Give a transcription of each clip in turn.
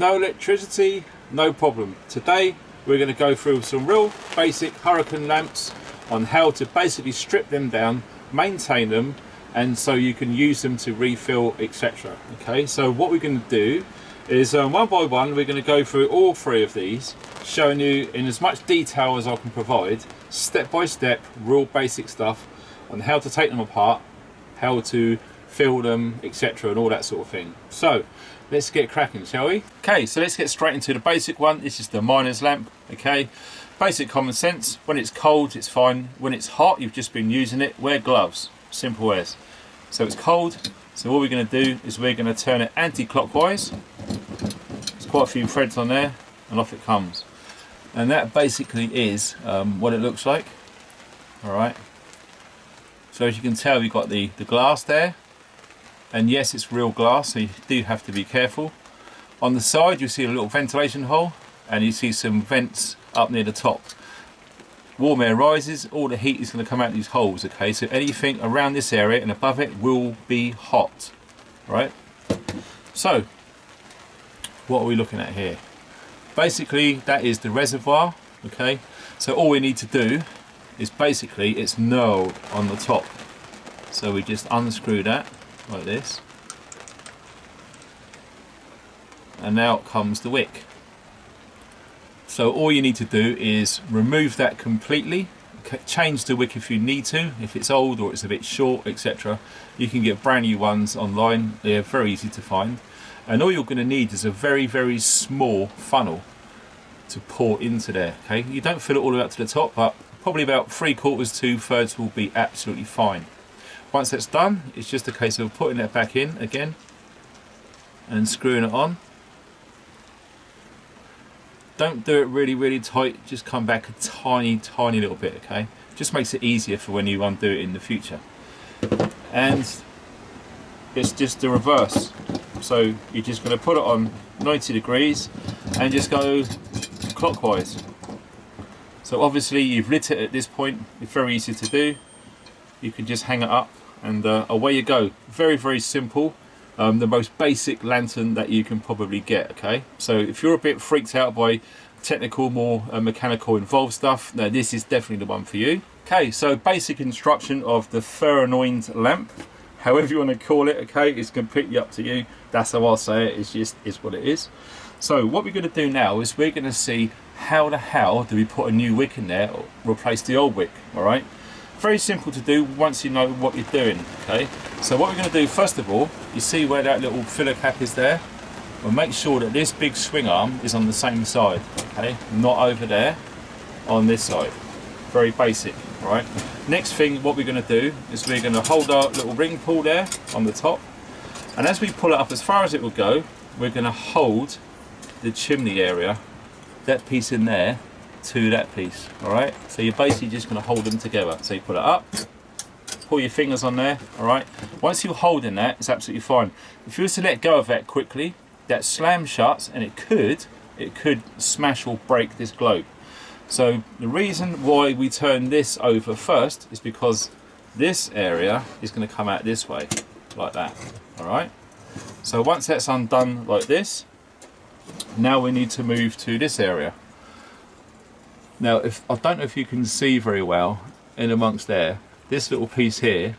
no electricity, no problem. Today we're going to go through some real basic hurricane lamps on how to basically strip them down, maintain them, and so you can use them to refill, etc. Okay, so what we're going to do is one by one we're going to go through all three of these, showing you in as much detail as I can provide, step by step, real basic stuff on how to take them apart, how to fill them, etc., and all that sort of thing. So let's get cracking, shall we? Okay, so let's get straight into the basic one. This is the miner's lamp. Okay, basic common sense. When it's cold, it's fine. When it's hot, you've just been using it, wear gloves. Simple as. So it's cold, so what we're going to do is we're going to turn it anti-clockwise. There's quite a few threads on there, and off it comes. And that basically is what it looks like. Alright, so as you can tell, we've got the glass there, and yes, it's real glass, so you do have to be careful. On the side you see a little ventilation hole, and you see some vents up near the top. Warm air rises, all the heat is going to come out these holes. Okay, so anything around this area and above it will be hot. Right, so what are we looking at here? Basically that is the reservoir. Okay, so all we need to do is basically it's knurled on the top, so we just unscrew that like this, and now comes the wick. So all you need to do is remove that completely, change the wick if you need to, if it's old or it's a bit short, etc. You can get brand new ones online, they're very easy to find, and all you're going to need is a very, very small funnel to pour into there. Okay, you don't fill it all the way up to the top, but probably about 3/4 to 2/3 will be absolutely fine. Once that's done, it's just a case of putting that back in again and screwing it on. Don't do it really, really tight, just come back a tiny, tiny little bit, okay? Just makes it easier for when you undo it in the future. And it's just the reverse. So you're just going to put it on 90 degrees and just go clockwise. So obviously you've lit it at this point, it's very easy to do. You can just hang it up and away you go. Very, very simple. The most basic lantern that you can probably get. Okay, so if you're a bit freaked out by technical, more mechanical involved stuff, now this is definitely the one for you. Okay, so basic instruction of the ferronoid lamp, however you want to call it. Okay, it's completely up to you. That's how I'll say it. It's just is what it is. So what we're going to do now is we're going to see how the hell do we put a new wick in there or replace the old wick. All right, very simple to do once you know what you're doing. Okay, so what we're going to do first of all, you see where that little filler cap is there? We'll make sure that this big swing arm is on the same side. Okay, not over there, on this side. Very basic. All right, next thing what we're going to do is we're going to hold our little ring pull there on the top, and as we pull it up as far as it will go, we're going to hold the chimney area, that piece in there, to that piece. All right, so you're basically just going to hold them together. So you put it up, pull your fingers on there. All right, once you're holding that, it's absolutely fine. If you were to let go of that quickly, that slams shut, and it could smash or break this globe. So the reason why we turn this over first is because this area is going to come out this way like that. All right, so once that's undone like this, now we need to move to this area. Now, I don't know if you can see very well in amongst there, this little piece here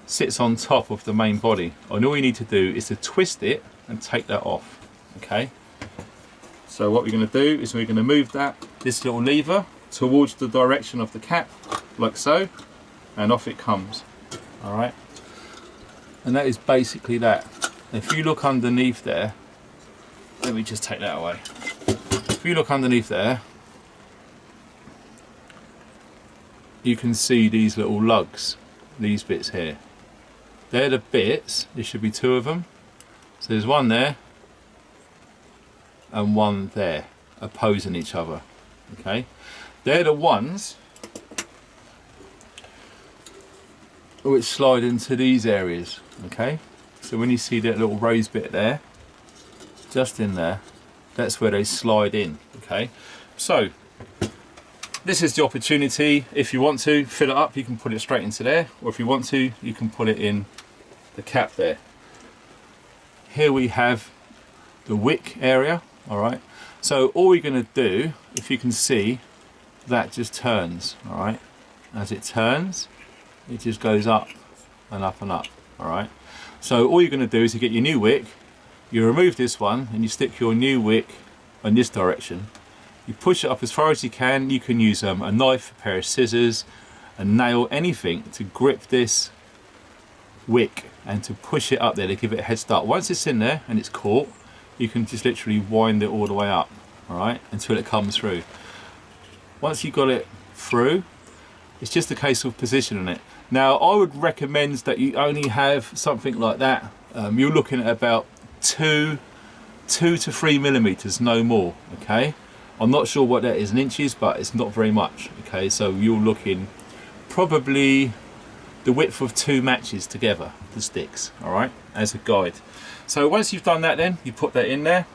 sits on top of the main body, and all you need to do is to twist it and take that off. Okay, so what we're going to do is we're going to move this little lever towards the direction of the cap, like so, and off it comes. All right, and that is basically that. If you look underneath there, let me just take that away. If you look underneath there, you can see these little lugs, these bits here. They're the bits, there should be two of them. So there's one there and one there, opposing each other. Okay, they're the ones which slide into these areas. Okay, so when you see that little rose bit there, just in there, that's where they slide in. Okay, so this is the opportunity. If you want to fill it up, you can put it straight into there, or if you want to, you can put it in the cap there. Here we have the wick area. All right, so all we're going to do, if you can see, that just turns. All right, as it turns, it just goes up and up and up. All right, so all you're going to do is you get your new wick, you remove this one and you stick your new wick in this direction. You push it up as far as you can. You can use a knife, a pair of scissors, a nail, anything to grip this wick and to push it up there to give it a head start. Once it's in there and it's caught, you can just literally wind it all the way up, all right, until it comes through. Once you've got it through, it's just a case of positioning it. Now, I would recommend that you only have something like that. You're looking at about 2 to 3 millimeters, no more. Okay, I'm not sure what that is in inches, but it's not very much. Okay, so you're looking probably the width of 2 matches together, the sticks, all right, as a guide. So once you've done that, then you put that in there,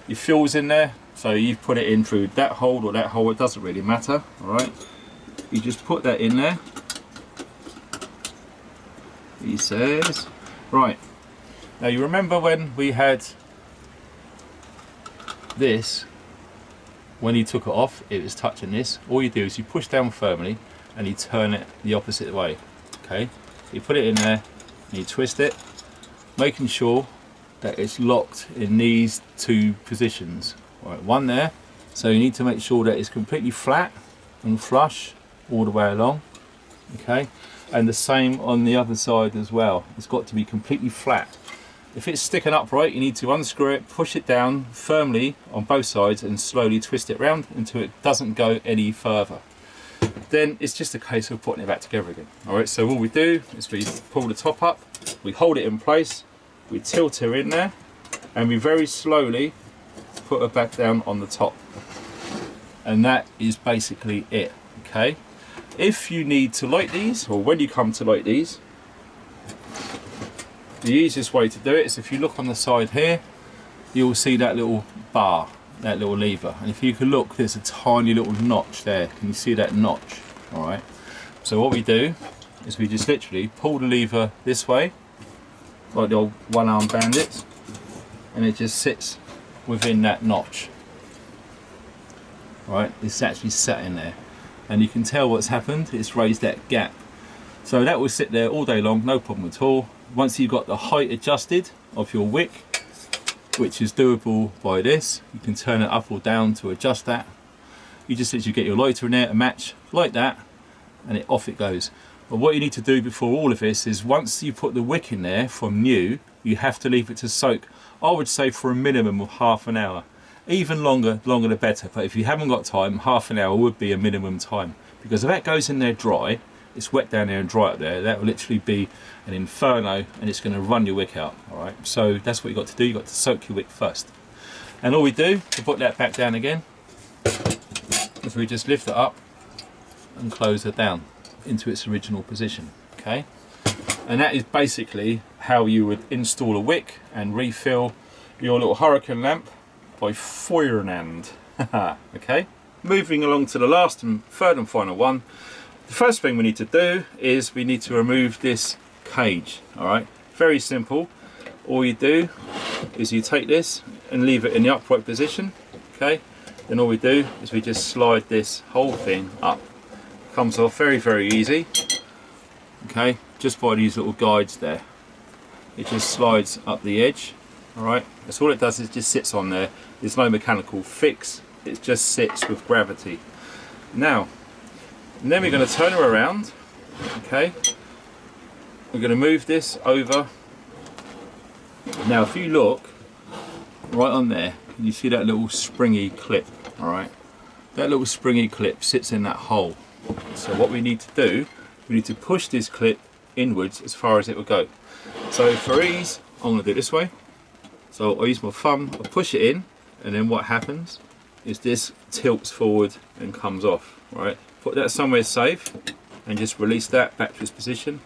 your fuel's in there, so you've put it in through that hole or that hole, it doesn't really matter. All right, you just put that in there, he says. Right, now you remember when we had this, when you took it off, it was touching this. All you do is you push down firmly and you turn it the opposite way. Okay, you put it in there and you twist it, making sure that it's locked in these 2 positions. All right, one there, so you need to make sure that it's completely flat and flush all the way along. Okay, and the same on the other side as well. It's got to be completely flat. If it's sticking upright, you need to unscrew it, push it down firmly on both sides and slowly twist it around until it doesn't go any further. Then it's just a case of putting it back together again. All right, so all we do is we pull the top up, we hold it in place, we tilt her in there, and we very slowly put her back down on the top. And that is basically it. Okay, if you need to light these, or when you come to light these, the easiest way to do it is if you look on the side here, you'll see that little bar, that little lever, and if you can look, there's a tiny little notch there. Can you see that notch? All right, so what we do is we just literally pull the lever this way, like the old one-arm bandits, and it just sits within that notch. All right, it's actually sat in there, and you can tell what's happened. It's raised that gap, so that will sit there all day long, no problem at all. Once you've got the height adjusted of your wick, which is doable by this, you can turn it up or down to adjust that. You just literally get your lighter in there, a match like that, and off it goes. But what you need to do before all of this is, once you put the wick in there from new, you have to leave it to soak, I would say, for a minimum of half an hour. Even longer the better, but if you haven't got time, half an hour would be a minimum time, because if that goes in there dry, it's wet down there and dry up there, that will literally be an inferno, and it's going to run your wick out. All right, so that's what you got to do. You got to soak your wick first, and all we do to put that back down again is we just lift it up and close it down into its original position. Okay, and that is basically how you would install a wick and refill your little hurricane lamp by Feuerland. Okay, moving along to the last and third and final one. The first thing we need to do is we need to remove this cage. All right, very simple. All you do is you take this and leave it in the upright position. Okay, then all we do is we just slide this whole thing up. Comes off very easy. Okay, just by these little guides there. It just slides up the edge. All right, that's all it does, is just sits on there. There's no mechanical fix, it just sits with gravity. Now, and then we're going to turn her around. Okay, we're going to move this over. Now if you look right on there, you see that little springy clip. All right, that little springy clip sits in that hole. So what we need to do, we need to push this clip inwards as far as it will go. So for ease, I'm going to do it this way. So I use my thumb, I push it in, and then what happens is this tilts forward and comes off. Right, put that somewhere safe and just release that back to its position.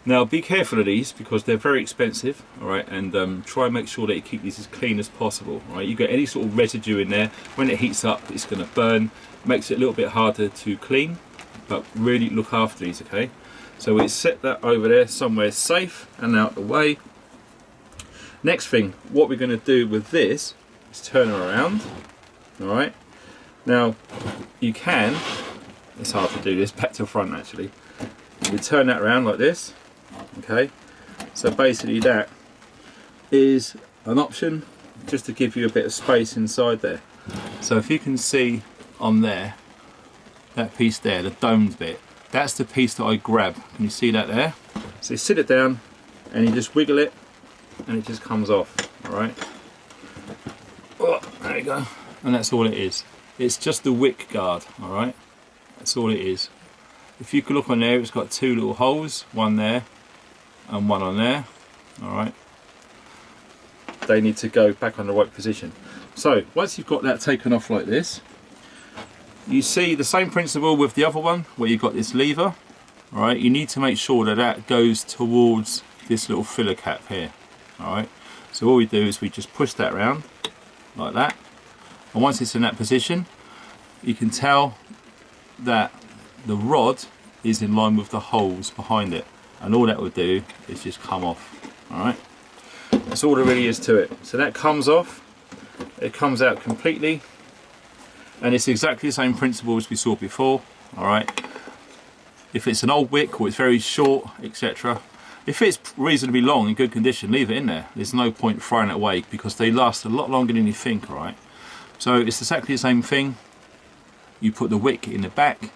Now be careful of these because they're very expensive. All right, and try and make sure that you keep these as clean as possible. All right, you get any sort of residue in there, when it heats up, it's going to burn. Makes it a little bit harder to clean, but really look after these. Okay, so we set that over there somewhere safe and out the way. Next thing, what we're going to do with this, to turn them around. Alright, now you can, it's hard to do this, back to front actually. We turn that around like this, okay? So basically that is an option just to give you a bit of space inside there. So if you can see on there, that piece there, the domed bit, that's the piece that I grab. Can you see that there? So you sit it down and you just wiggle it and it just comes off, alright? Oh, there you go. And that's all it is. It's just the Wick Guard, alright? That's all it is. If you can look on there, it's got two little holes, one there and one on there, alright? They need to go back on the right position. So once you've got that taken off like this, you see the same principle with the other one where you've got this lever, alright? You need to make sure that that goes towards this little filler cap here, alright? So all we do is we just push that around like that, and once it's in that position, you can tell that the rod is in line with the holes behind it, and all that will do is just come off, alright? That's all there really is to it. So that comes off, it comes out completely, and it's exactly the same principle as we saw before, alright? If it's an old wick or it's very short, etc., if it's reasonably long in good condition, leave it in there. There's no point throwing it away because they last a lot longer than you think, alright? So it's exactly the same thing. You put the wick in the back,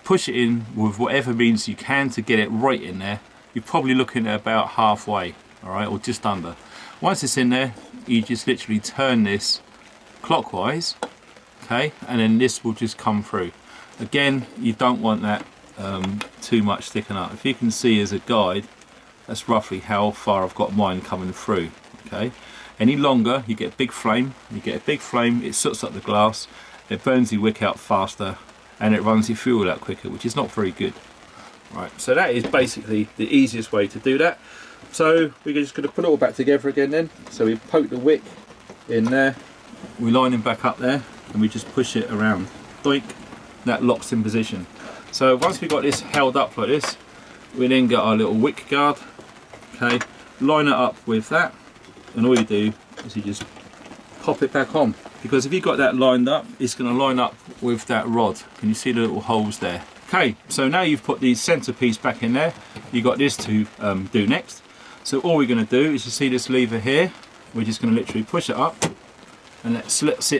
push it in with whatever means you can to get it right in there. You're probably looking at about halfway, alright, or just under. Once it's in there, you just literally turn this clockwise, okay, and then this will just come through. Again, you don't want that too much sticking up. If you can see as a guide, that's roughly how far I've got mine coming through, okay. Any longer, you get a big flame. You get a big flame, it soots up the glass, it burns your wick out faster, and it runs your fuel out quicker, which is not very good. Right, so that is basically the easiest way to do that. So we're just going to put it all back together again then. So we poke the wick in there, we line him back up there, and we just push it around. Doink, that locks in position. So once we've got this held up like this, we then get our little wick guard, okay, line it up with that, and all you do is you just pop it back on. Because if you've got that lined up, it's going to line up with that rod. Can you see the little holes there? Okay, so now you've put the centerpiece back in there, you've got this to do next. So all we're going to do is, you see this lever here, we're just going to literally push it up and that slots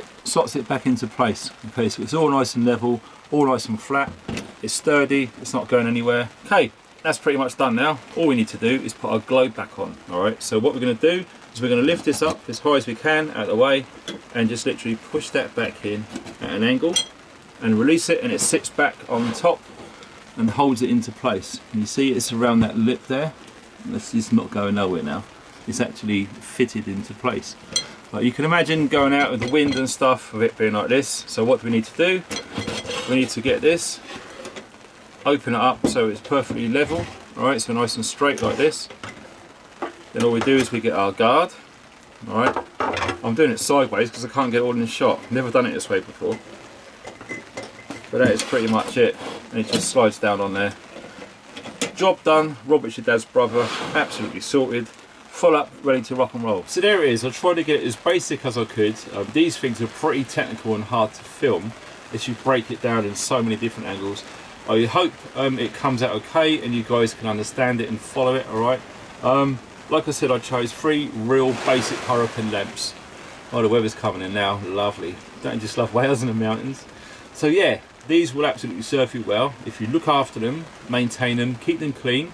it back into place. Okay, so it's all nice and level, all nice and flat, it's sturdy, it's not going anywhere. Okay, that's pretty much done now. All we need to do is put our globe back on. Alright, so what we're going to do is we're going to lift this up as high as we can out of the way and just literally push that back in at an angle and release it, and it sits back on top and holds it into place. And you see it's around that lip there. This is not going nowhere now. It's actually fitted into place. But you can imagine going out with the wind and stuff with it being like this. So what do we need to do? We need to get this, open it up so it's perfectly level. Alright, so nice and straight like this. Then all we do is we get our guard. Alright, I'm doing it sideways because I can't get it all in the shot. Never done it this way before. But that is pretty much it. And it just slides down on there. Job done. Robert's your dad's brother. Absolutely sorted. Full up, ready to rock and roll. So there it is. I tried to get it as basic as I could. These things are pretty technical and hard to film as you break it down in so many different angles. I hope it comes out okay and you guys can understand it and follow it, alright? Like I said, I chose 3 real basic hurricane lamps. Oh, the weather's coming in now, lovely. Don't you just love Wales and the mountains? So yeah, these will absolutely serve you well if you look after them, maintain them, keep them clean,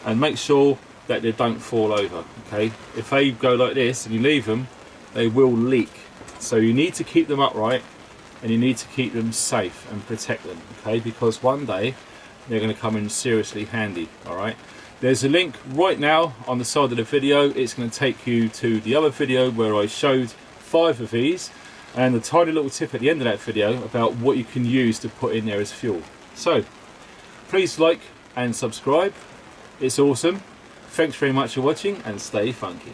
and make sure that they don't fall over, okay? If they go like this and you leave them, they will leak. So you need to keep them upright and you need to keep them safe and protect them, okay? Because one day they're going to come in seriously handy, alright? There's a link right now on the side of the video. It's going to take you to the other video where I showed 5 of these, and a tiny little tip at the end of that video about what you can use to put in there as fuel. So please like and subscribe, it's awesome. Thanks very much for watching and stay funky.